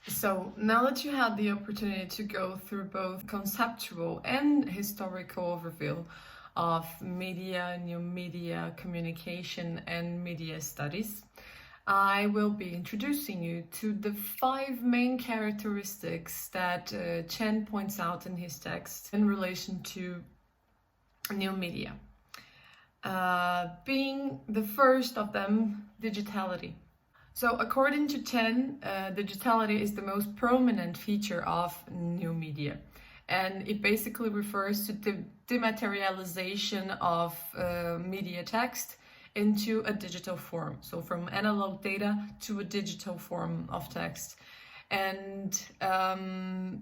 So now that you had the opportunity to go through both conceptual and historical overview of media, new media, communication, and media studies, I will be introducing you to the 5 main characteristics that Chen points out in his text in relation to new media. Being the first of them, digitality. So according to Chen, digitality is the most prominent feature of new media. And it basically refers to the dematerialization of media text into a digital form. So from analog data to a digital form of text. And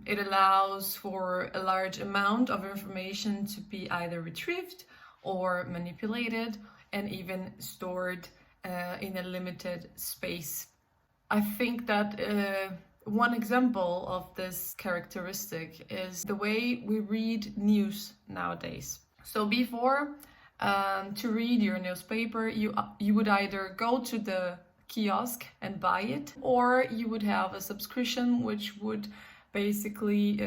it allows for a large amount of information to be either retrieved or manipulated and even stored in a limited space. I think that one example of this characteristic is the way we read news nowadays. So before, to read your newspaper, you would either go to the kiosk and buy it, or you would have a subscription, which would basically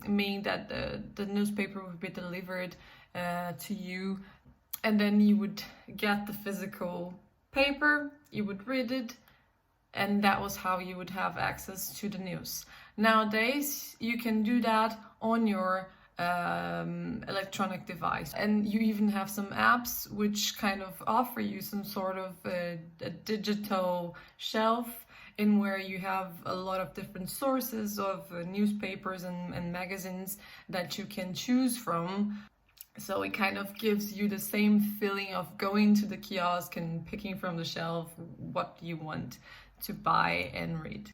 mean that the newspaper would be delivered to you, and then you would get the physical paper, you would read it, and that was how you would have access to the news. Nowadays, you can do that on your electronic device, and you even have some apps which kind of offer you some sort of a digital shelf in where you have a lot of different sources of newspapers and magazines that you can choose from. So it kind of gives you the same feeling of going to the kiosk and picking from the shelf what you want to buy and read.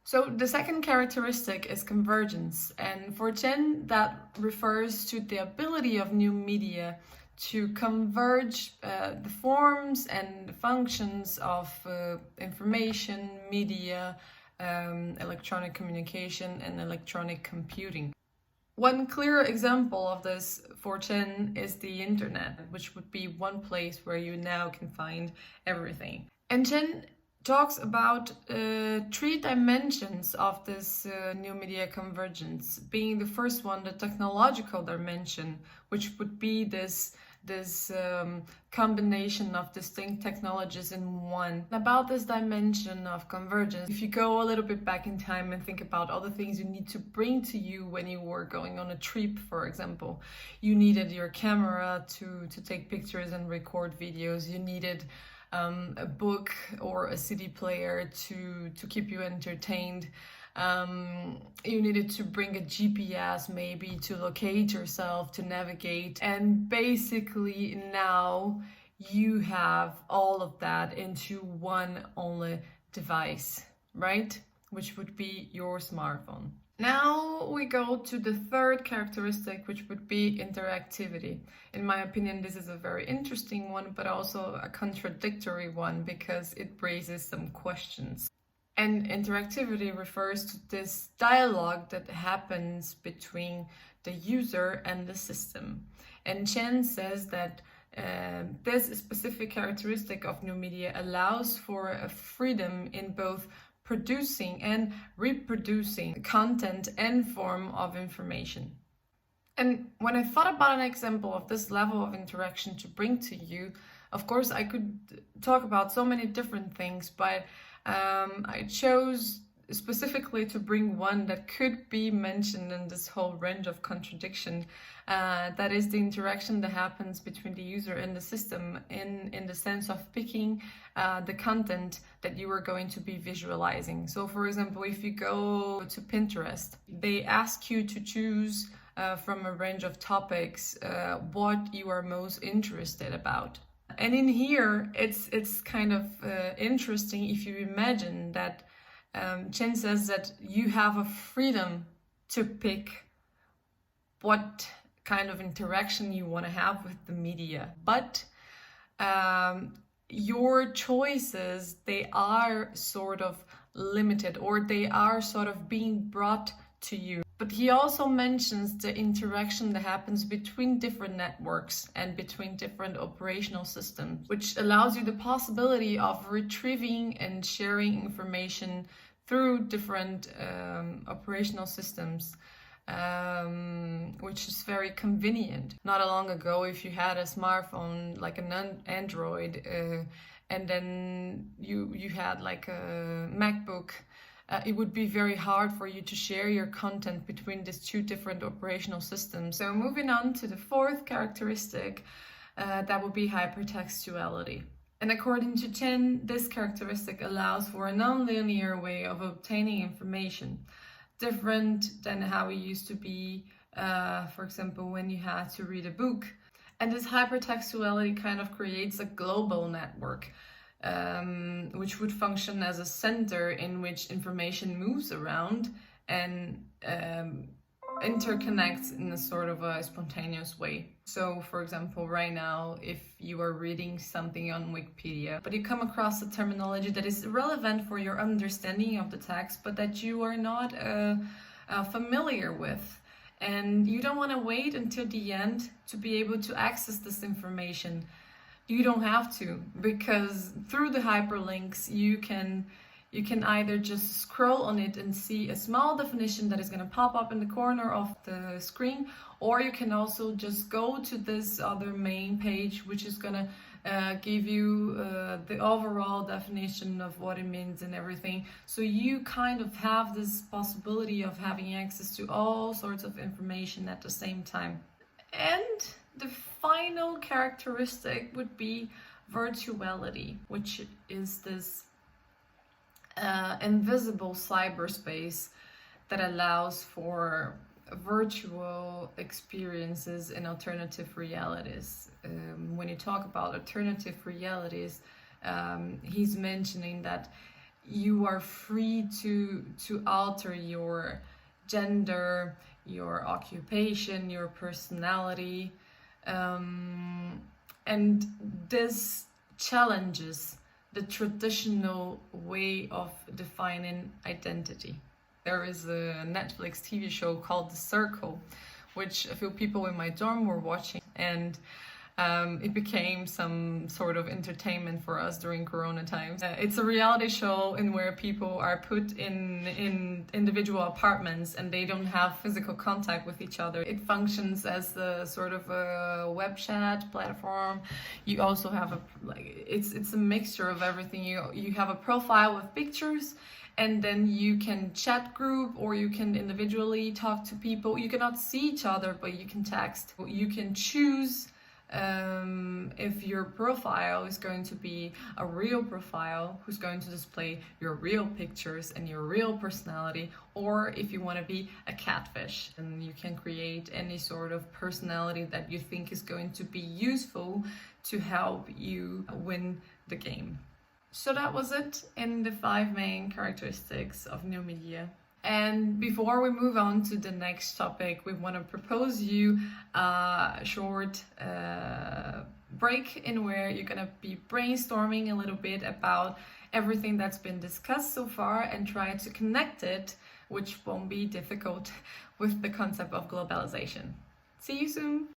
So the second characteristic is convergence, and for Chen that refers to the ability of new media to converge the forms and the functions of information, media, electronic communication, and electronic computing. One clear example of this for Chen is the internet, which would be one place where you now can find everything. And Chen talks about 3 dimensions of this new media convergence, being the first one, the technological dimension, which would be this combination of distinct technologies in one. About this dimension of convergence, if you go a little bit back in time and think about all the things you need to bring to you when you were going on a trip, for example, you needed your camera to take pictures and record videos, you needed a book or a CD player to keep you entertained. You needed to bring a GPS maybe to locate yourself, to navigate, and basically now you have all of that into one only device, right? Which would be your smartphone. Now we go to the third characteristic, which would be interactivity. In my opinion, this is a very interesting one, but also a contradictory one because it raises some questions. And interactivity refers to this dialogue that happens between the user and the system. And Chen says that this specific characteristic of new media allows for a freedom in both producing and reproducing content and form of information. And when I thought about an example of this level of interaction to bring to you, of course I could talk about so many different things, but I chose specifically to bring one that could be mentioned in this whole range of contradiction. That is the interaction that happens between the user and the system in the sense of picking the content that you are going to be visualizing. So for example, if you go to Pinterest, they ask you to choose from a range of topics what you are most interested about. And in here, it's kind of interesting if you imagine that Chen says that you have a freedom to pick what kind of interaction you want to have with the media. But your choices, they are sort of limited, or they are sort of being brought to you. But he also mentions the interaction that happens between different networks and between different operational systems, which allows you the possibility of retrieving and sharing information through different operational systems, which is very convenient. Not long ago, if you had a smartphone like an Android, and then you had like a MacBook, it would be very hard for you to share your content between these two different operational systems. So moving on to the fourth characteristic, that would be hypertextuality. And according to Chen, this characteristic allows for a non-linear way of obtaining information, different than how it used to be, for example, when you had to read a book. And this hypertextuality kind of creates a global network, which would function as a center in which information moves around and interconnects in a sort of a spontaneous way. So, for example, right now, if you are reading something on Wikipedia, but you come across a terminology that is relevant for your understanding of the text, but that you are not familiar with, and you don't want to wait until the end to be able to access this information, you don't have to, because through the hyperlinks you can either just scroll on it and see a small definition that is going to pop up in the corner of the screen, or you can also just go to this other main page, which is going to give you the overall definition of what it means and everything. So you kind of have this possibility of having access to all sorts of information at the same time. And the final characteristic would be virtuality, which is this invisible cyberspace that allows for virtual experiences in alternative realities. When you talk about alternative realities, he's mentioning that you are free to alter your gender, your occupation, your personality, and this challenges the traditional way of defining identity. There is a Netflix TV show called The Circle, which a few people in my dorm were watching, and it became some sort of entertainment for us during Corona times. It's a reality show in where people are put in individual apartments and they don't have physical contact with each other. It functions as a sort of a web chat platform. You also have it's a mixture of everything. You have a profile with pictures, and then you can chat group, or you can individually talk to people. You cannot see each other, but you can text. You can choose if your profile is going to be a real profile who's going to display your real pictures and your real personality, or if you want to be a catfish. And you can create any sort of personality that you think is going to be useful to help you win the game. So that was it in the 5 main characteristics of new media. And before we move on to the next topic, we want to propose you a short break in where you're going to be brainstorming a little bit about everything that's been discussed so far and try to connect it, which won't be difficult, with the concept of globalization. See you soon!